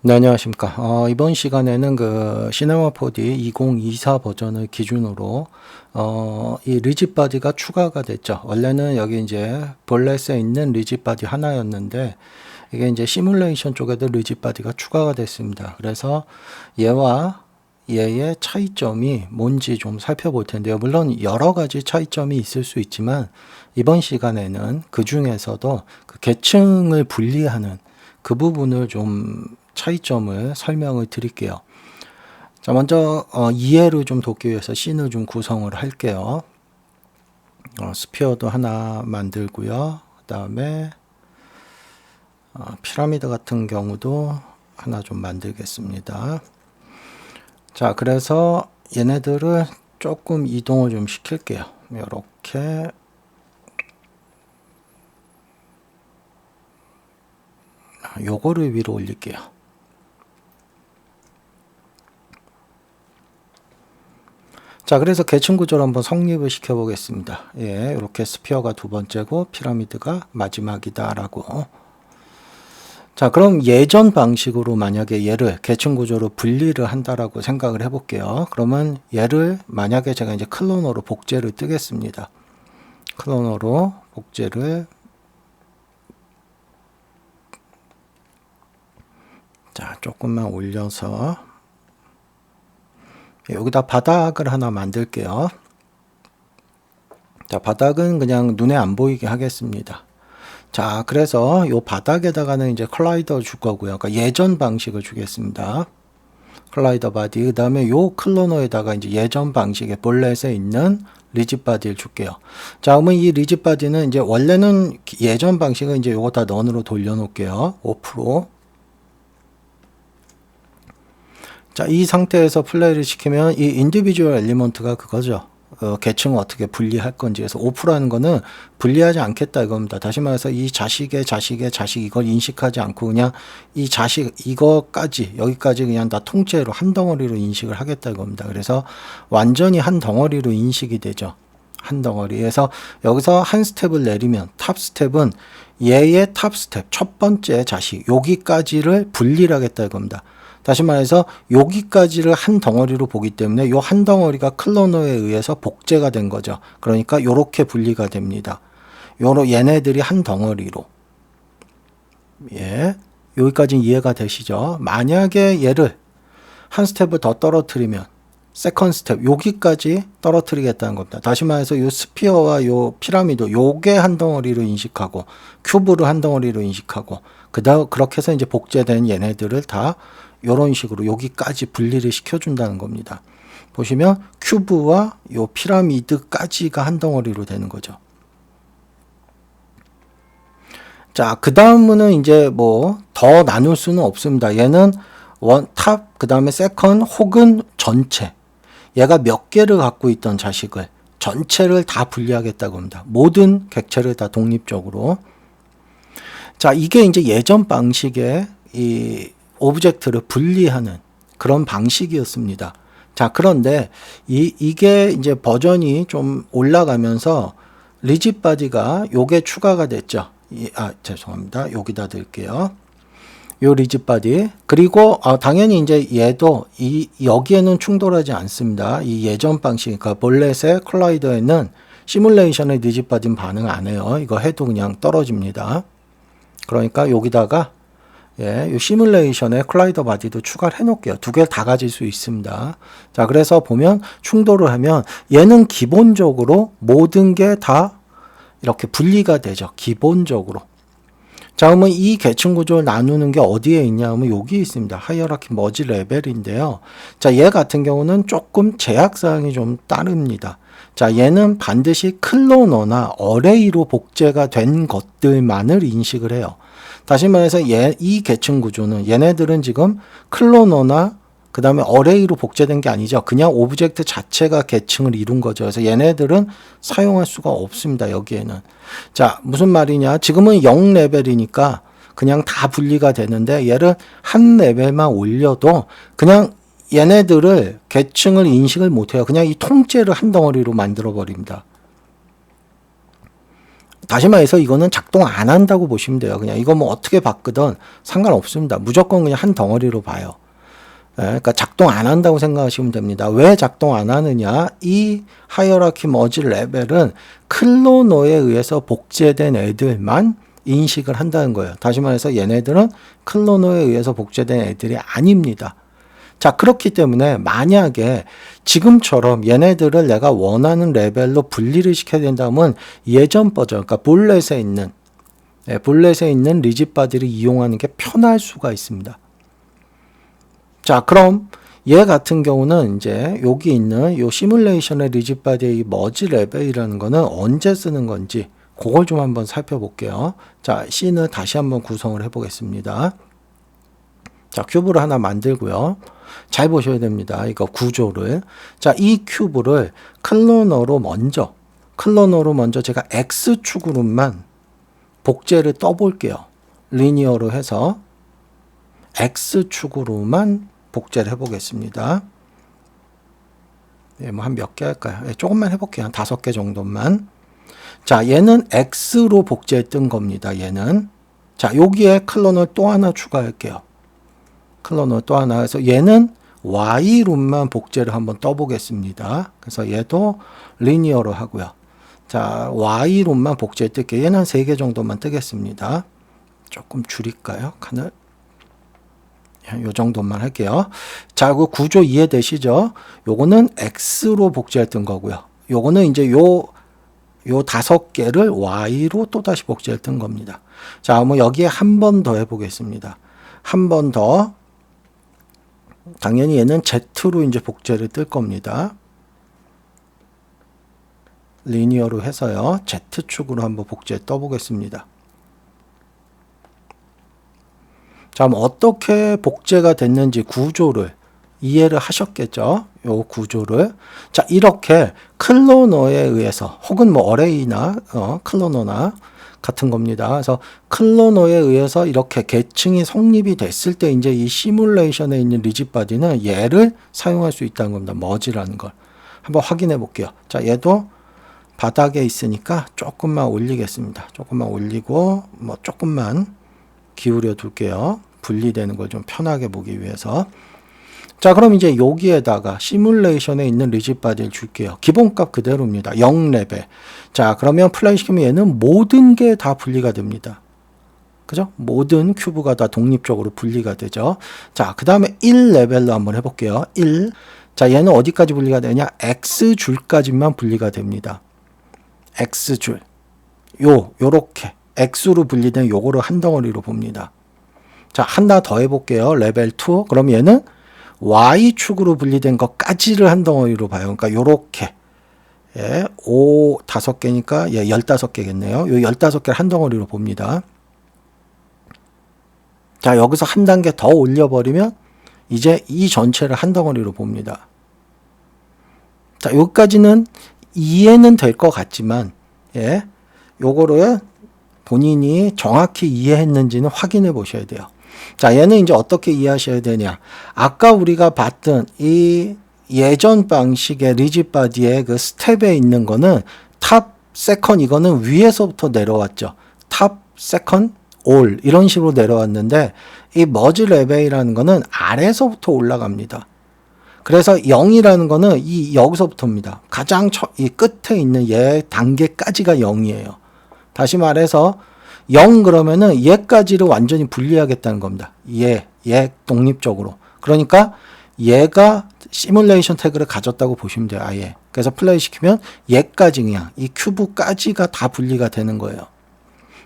네, 안녕하십니까. 이번 시간에는 그 시네마 4D 2024 버전을 기준으로 이 리짓 바디가 추가가 됐죠. 원래는 여기 이제 볼렛에 있는 리짓 바디 하나였는데 이게 이제 시뮬레이션 쪽에도 리짓 바디가 추가가 됐습니다. 그래서 얘와 얘의 차이점이 뭔지 좀 살펴볼 텐데요. 물론 여러 가지 차이점이 있을 수 있지만 이번 시간에는 그 중에서도 그 계층을 분리하는 그 부분을 좀 차이점을 설명을 드릴게요. 자, 먼저 이해를 좀 돕기 위해서 씬을 좀 구성을 할게요. 스피어도 하나 만들고요. 그 다음에 피라미드 같은 경우도 하나 좀 만들겠습니다. 자, 그래서 얘네들을 조금 이동을 좀 시킬게요. 이렇게 요거를 위로 올릴게요. 자, 그래서 계층 구조를 한번 성립을 시켜 보겠습니다. 예, 이렇게 스피어가 두 번째고 피라미드가 마지막이다라고. 자, 그럼 예전 방식으로 만약에 얘를 계층 구조로 분리를 한다라고 생각을 해볼게요. 그러면 얘를 만약에 제가 이제 클로너로 복제를 뜨겠습니다. 클로너로 복제를 자, 조금만 올려서 여기다 바닥을 하나 만들게요. 자, 바닥은 그냥 눈에 안 보이게 하겠습니다. 자, 그래서 이 바닥에다가는 이제 컬라이더 줄 거고요. 그러니까 예전 방식을 주겠습니다. 컬라이더 바디. 그 다음에 요 클로너에다가 이제 예전 방식의 볼렛에 있는 리짓 바디를 줄게요. 자, 그러면 이 리짓 바디는 이제 원래는 예전 방식은 이제 요거 다 넌으로 돌려놓을게요. 5%. 자, 이 상태에서 플레이를 시키면 이 인디비주얼 엘리먼트가 그거죠. 계층을 어떻게 분리할 건지. 그래서 5%라는 거는 분리하지 않겠다 이겁니다. 다시 말해서 이 자식 이걸 인식하지 않고 그냥 이 자식 이거까지 여기까지 그냥 다 통째로 한 덩어리로 인식을 하겠다 이겁니다. 그래서 완전히 한 덩어리로 인식이 되죠. 한 덩어리에서 여기서 한 스텝을 내리면 탑 스텝은 얘의 탑 스텝 첫 번째 자식 여기까지를 분리를 하겠다 이겁니다. 다시 말해서 여기까지를 한 덩어리로 보기 때문에 요 한 덩어리가 클로너에 의해서 복제가 된 거죠. 그러니까 요렇게 분리가 됩니다. 얘네들이 한 덩어리로. 예. 여기까지 이해가 되시죠? 만약에 얘를 한 스텝을 더 떨어뜨리면 세컨 스텝 여기까지 떨어뜨리겠다는 겁니다. 다시 말해서 요 스피어와 요 피라미드 요게 한 덩어리로 인식하고 큐브를 한 덩어리로 인식하고 그렇게 해서 이제 복제된 얘네들을 다 요런 식으로 여기까지 분리를 시켜준다는 겁니다. 보시면 큐브와 요 피라미드까지가 한 덩어리로 되는 거죠. 자, 그 다음은 이제 뭐 더 나눌 수는 없습니다. 얘는 탑, 그 다음에 세컨 혹은 전체. 얘가 몇 개를 갖고 있던 자식을 전체를 다 분리하겠다고 합니다. 모든 객체를 다 독립적으로. 자, 이게 이제 예전 방식의 이 오브젝트를 분리하는 그런 방식이었습니다. 자, 그런데 이게 이제 버전이 좀 올라가면서 리짓 바디가 요게 추가가 됐죠. 죄송합니다. 여기다 드릴게요. 요 리짓 바디. 그리고 당연히 이제 얘도 여기에는 충돌하지 않습니다. 이 예전 방식, 그러니까 볼렛의 컬라이더에는 시뮬레이션의 리짓 바디는 반응 안 해요. 이거 해도 그냥 떨어집니다. 그러니까 여기다가 이 시뮬레이션에 컬라이더 바디도 추가를 해놓을게요. 두 개를 다 가질 수 있습니다. 자, 그래서 보면 충돌을 하면 얘는 기본적으로 모든 게 다 이렇게 분리가 되죠. 기본적으로. 자, 그러면 이 계층 구조를 나누는 게 어디에 있냐 하면 여기 있습니다. 하이어라키 머지 레벨인데요. 자, 얘 같은 경우는 조금 제약사항이 좀 따릅니다. 자, 얘는 반드시 클로너나 어레이로 복제가 된 것들만을 인식을 해요. 다시 말해서 이 계층 구조는 얘네들은 지금 클로너나 그 다음에 어레이로 복제된 게 아니죠. 그냥 오브젝트 자체가 계층을 이룬 거죠. 그래서 얘네들은 사용할 수가 없습니다. 여기에는. 자, 무슨 말이냐. 지금은 0레벨이니까 그냥 다 분리가 되는데 얘를 한 레벨만 올려도 그냥 얘네들을 계층을 인식을 못해요. 그냥 이 통째를 한 덩어리로 만들어 버립니다. 다시 말해서 이거는 작동 안 한다고 보시면 돼요. 그냥 이거 뭐 어떻게 바꾸든 상관없습니다. 무조건 그냥 한 덩어리로 봐요. 그러니까 작동 안 한다고 생각하시면 됩니다. 왜 작동 안 하느냐? 이 하이어라키 머지 레벨은 클로너에 의해서 복제된 애들만 인식을 한다는 거예요. 다시 말해서 얘네들은 클로너에 의해서 복제된 애들이 아닙니다. 자, 그렇기 때문에 만약에 지금처럼 얘네들을 내가 원하는 레벨로 분리를 시켜야 된다면 예전 버전, 그러니까 볼렛에 있는 리짓바디를 이용하는 게 편할 수가 있습니다. 자, 그럼 얘 같은 경우는 이제 여기 있는 요 시뮬레이션의 리짓바디의 이 머지 레벨이라는 거는 언제 쓰는 건지 그걸 좀 한번 살펴볼게요. 자, 씬을 다시 한번 구성을 해보겠습니다. 자, 큐브를 하나 만들고요. 잘 보셔야 됩니다. 이거 구조를. 자, 이 큐브를 클로너로 먼저 제가 X축으로만 복제를 떠볼게요. 리니어로 해서 X축으로만 복제를 해보겠습니다. 뭐 한 몇 개 할까요? 조금만 해볼게요. 한 5개 정도만. 자, 얘는 X로 복제했던 겁니다. 얘는. 자, 여기에 클로너 또 하나 추가할게요. 클로너 또 하나 해서 얘는 Y룸만 복제를 한번 떠보겠습니다. 그래서 얘도 리니어로 하고요. 자, Y룸만 복제 뜰게요. 얘는 한 3개 정도만 뜨겠습니다. 조금 줄일까요? 칸을. 요 정도만 할게요. 자, 그 구조 이해되시죠? 요거는 X로 복제했던 거고요. 요거는 이제 요 5개를 Y로 또다시 복제했던 겁니다. 자, 뭐 여기에 한 번 더 해보겠습니다. 한 번 더. 당연히 얘는 Z로 이제 복제를 뜰 겁니다. 리니어로 해서요. Z축으로 한번 복제 떠보겠습니다. 자, 그럼 어떻게 복제가 됐는지 구조를 이해를 하셨겠죠? 요 구조를. 자, 이렇게 클로너에 의해서 혹은 뭐 어레이나 클로너나 같은 겁니다. 그래서 클로너에 의해서 이렇게 계층이 성립이 됐을 때 이제 이 시뮬레이션에 있는 리짓바디는 얘를 사용할 수 있다는 겁니다. 머지라는 걸. 한번 확인해 볼게요. 자, 얘도 바닥에 있으니까 조금만 올리겠습니다. 조금만 올리고 뭐 조금만 기울여 둘게요. 분리되는 걸 좀 편하게 보기 위해서. 자, 그럼 이제 여기에다가 시뮬레이션에 있는 리짓바디를 줄게요. 기본값 그대로입니다. 0레벨. 자, 그러면 플레이 시키면 얘는 모든 게 다 분리가 됩니다. 그죠? 모든 큐브가 다 독립적으로 분리가 되죠. 자, 그 다음에 1레벨로 한번 해볼게요. 1. 자, 얘는 어디까지 분리가 되냐? X줄까지만 분리가 됩니다. X줄. 요렇게. X로 분리된 요거를 한 덩어리로 봅니다. 자, 하나 더 해볼게요. 레벨 2. 그럼 얘는 Y축으로 분리된 것까지를 한 덩어리로 봐요. 그러니까 요렇게. 예, 5개니까 예, 15개겠네요. 요 15개를 한 덩어리로 봅니다. 자, 여기서 한 단계 더 올려버리면 이제 이 전체를 한 덩어리로 봅니다. 자, 여기까지는 이해는 될 것 같지만, 예, 요거를 본인이 정확히 이해했는지는 확인해 보셔야 돼요. 자, 얘는 이제 어떻게 이해하셔야 되냐. 아까 우리가 봤던 이 예전 방식의 리짓바디의 그 스텝에 있는 거는 탑, 세컨 이거는 위에서부터 내려왔죠. 탑, 세컨, 올 이런 식으로 내려왔는데 이 머지 레벨이라는 거는 아래서부터 올라갑니다. 그래서 0이라는 거는 이 여기서부터입니다. 가장 이 끝에 있는 얘 단계까지가 0이에요. 다시 말해서 0 그러면은 얘까지를 완전히 분리하겠다는 겁니다. 얘 독립적으로. 그러니까 얘가 시뮬레이션 태그를 가졌다고 보시면 돼요. 아예. 그래서 플레이 시키면 얘까지 그냥 이 큐브까지가 다 분리가 되는 거예요.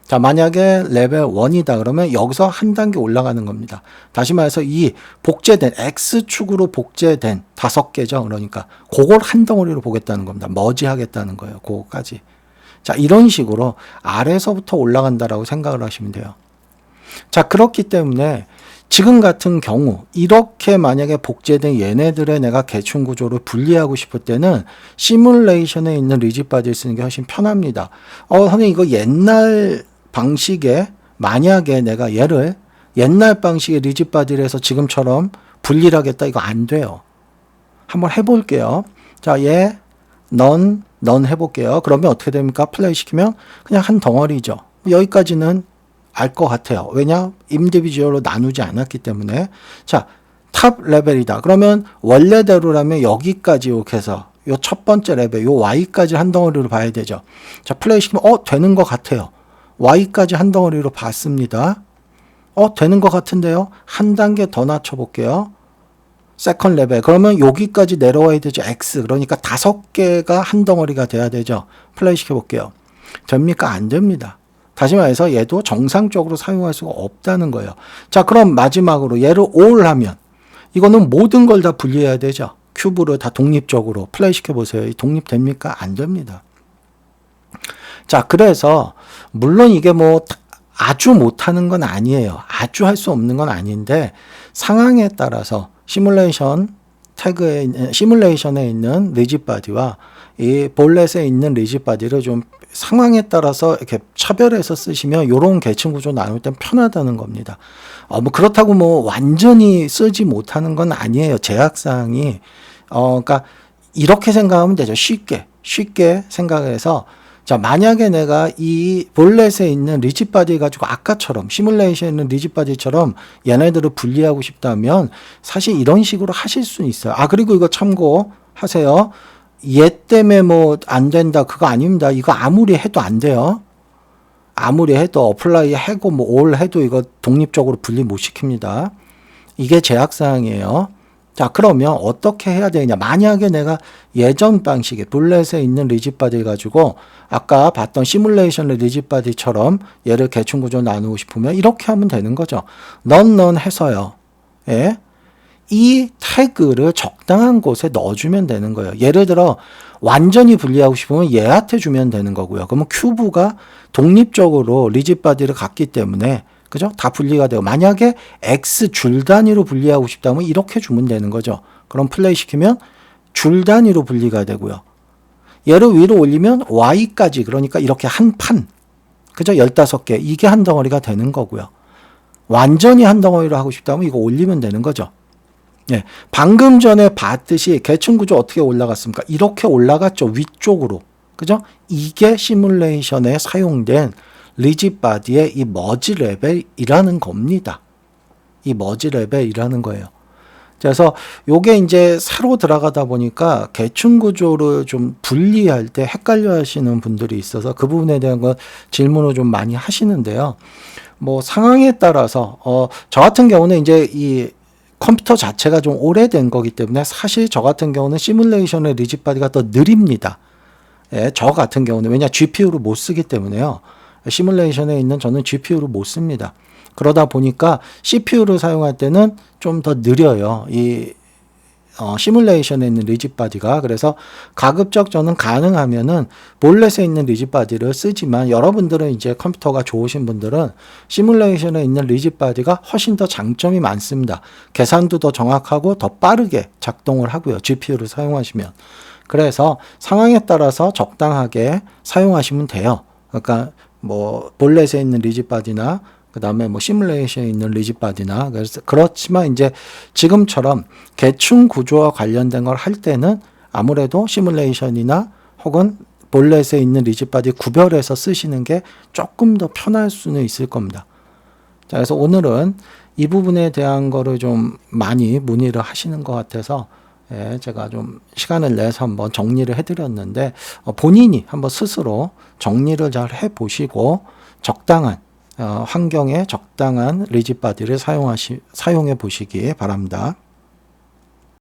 자, 만약에 레벨 1이다 그러면 여기서 한 단계 올라가는 겁니다. 다시 말해서 이 복제된 X축으로 복제된 5개죠. 그러니까 그걸 한 덩어리로 보겠다는 겁니다. 머지하겠다는 거예요. 그거까지. 자, 이런 식으로 아래서부터 올라간다라고 생각을 하시면 돼요. 자, 그렇기 때문에 지금 같은 경우 이렇게 만약에 복제된 얘네들의 내가 계층 구조를 분리하고 싶을 때는 시뮬레이션에 있는 리짓바디를 쓰는 게 훨씬 편합니다. 선생님 이거 옛날 방식에 만약에 내가 얘를 옛날 방식의 리짓바디를 해서 지금처럼 분리를 하겠다 이거 안 돼요. 한번 해볼게요. 자, 얘 넌 해볼게요. 그러면 어떻게 됩니까? 플레이 시키면 그냥 한 덩어리죠. 여기까지는 알 것 같아요. 왜냐? 인디비주얼로 나누지 않았기 때문에. 자, 탑 레벨이다. 그러면 원래대로라면 여기까지 이렇게 해서 요 첫 번째 레벨, 요 Y까지 한 덩어리로 봐야 되죠. 자, 플레이 시키면 되는 것 같아요. Y까지 한 덩어리로 봤습니다. 되는 것 같은데요. 한 단계 더 낮춰볼게요. 세컨 레벨. 그러면 여기까지 내려와야 되죠. X. 그러니까 5개가 한 덩어리가 돼야 되죠. 플레이 시켜볼게요. 됩니까? 안 됩니다. 다시 말해서 얘도 정상적으로 사용할 수가 없다는 거예요. 자, 그럼 마지막으로 얘를 all 하면 이거는 모든 걸 다 분리해야 되죠. 큐브를 다 독립적으로 플레이 시켜보세요. 독립됩니까? 안 됩니다. 자, 그래서 물론 이게 뭐 아주 못하는 건 아니에요. 아주 할 수 없는 건 아닌데 상황에 따라서 시뮬레이션에 있는 리짓 바디와 이 볼렛에 있는 리짓 바디를 좀 상황에 따라서 이렇게 차별해서 쓰시면 이런 계층 구조 나눌 땐 편하다는 겁니다. 뭐 그렇다고 뭐 완전히 쓰지 못하는 건 아니에요. 제약사항이. 그러니까 이렇게 생각하면 되죠. 쉽게 생각해서 자, 만약에 내가 이 볼렛에 있는 리짓 바디 가지고 아까처럼 시뮬레이션에 있는 리짓 바디처럼 얘네들을 분리하고 싶다면 사실 이런 식으로 하실 수는 있어요. 그리고 이거 참고하세요. 얘 때문에 뭐 안 된다 그거 아닙니다. 이거 아무리 해도 안 돼요. 아무리 해도 어플라이 하고 뭐 올 해도 이거 독립적으로 분리 못 시킵니다. 이게 제약사항이에요. 자, 그러면 어떻게 해야 되냐. 만약에 내가 예전 방식의 볼렛에 있는 리짓 바디 가지고 아까 봤던 시뮬레이션의 리짓 바디처럼 얘를 계층 구조 나누고 싶으면 이렇게 하면 되는 거죠. 넌 해서요. 예? 이 태그를 적당한 곳에 넣어주면 되는 거예요. 예를 들어 완전히 분리하고 싶으면 얘한테 주면 되는 거고요. 그러면 큐브가 독립적으로 리짓 바디를 갖기 때문에 그죠? 다 분리가 되고 만약에 X 줄 단위로 분리하고 싶다면 이렇게 주면 되는 거죠. 그럼 플레이 시키면 줄 단위로 분리가 되고요. 얘를 위로 올리면 Y까지 그러니까 이렇게 한 판 그죠? 15개 이게 한 덩어리가 되는 거고요. 완전히 한 덩어리로 하고 싶다면 이거 올리면 되는 거죠. 예, 방금 전에 봤듯이 계층 구조 어떻게 올라갔습니까? 이렇게 올라갔죠. 위쪽으로. 그죠? 이게 시뮬레이션에 사용된 리짓 바디의 이 머지 레벨이라는 겁니다. 이 머지 레벨이라는 거예요. 그래서 요게 이제 새로 들어가다 보니까 계층 구조를 좀 분리할 때 헷갈려 하시는 분들이 있어서 그 부분에 대한 건 질문을 좀 많이 하시는데요. 뭐 상황에 따라서 저 같은 경우는 이제 이 컴퓨터 자체가 좀 오래된 거기 때문에 사실 저 같은 경우는 시뮬레이션의 리짓 바디가 더 느립니다. 예, 저 같은 경우는 왜냐 GPU를 못 쓰기 때문에요. 시뮬레이션에 있는 저는 GPU를 못 씁니다. 그러다 보니까 CPU를 사용할 때는 좀 더 느려요. 이 시뮬레이션에 있는 리짓 바디가. 그래서 가급적 저는 가능하면은 볼렛에 있는 리짓 바디를 쓰지만 여러분들은 이제 컴퓨터가 좋으신 분들은 시뮬레이션에 있는 리짓 바디가 훨씬 더 장점이 많습니다. 계산도 더 정확하고 더 빠르게 작동을 하고요. GPU를 사용하시면. 그래서 상황에 따라서 적당하게 사용하시면 돼요. 그러니까 뭐 볼렛에 있는 리짓 바디나 그 다음에 뭐 시뮬레이션에 있는 리짓 바디나 그렇지만 이제 지금처럼 계층 구조와 관련된 걸 할 때는 아무래도 시뮬레이션이나 혹은 볼렛에 있는 리짓 바디 구별해서 쓰시는 게 조금 더 편할 수는 있을 겁니다. 자, 그래서 오늘은 이 부분에 대한 거를 좀 많이 문의를 하시는 것 같아서 제가 좀 시간을 내서 한번 정리를 해드렸는데 본인이 한번 스스로 정리를 잘 해보시고 적당한 환경에 적당한 리짓 바디를 사용해 보시기 바랍니다.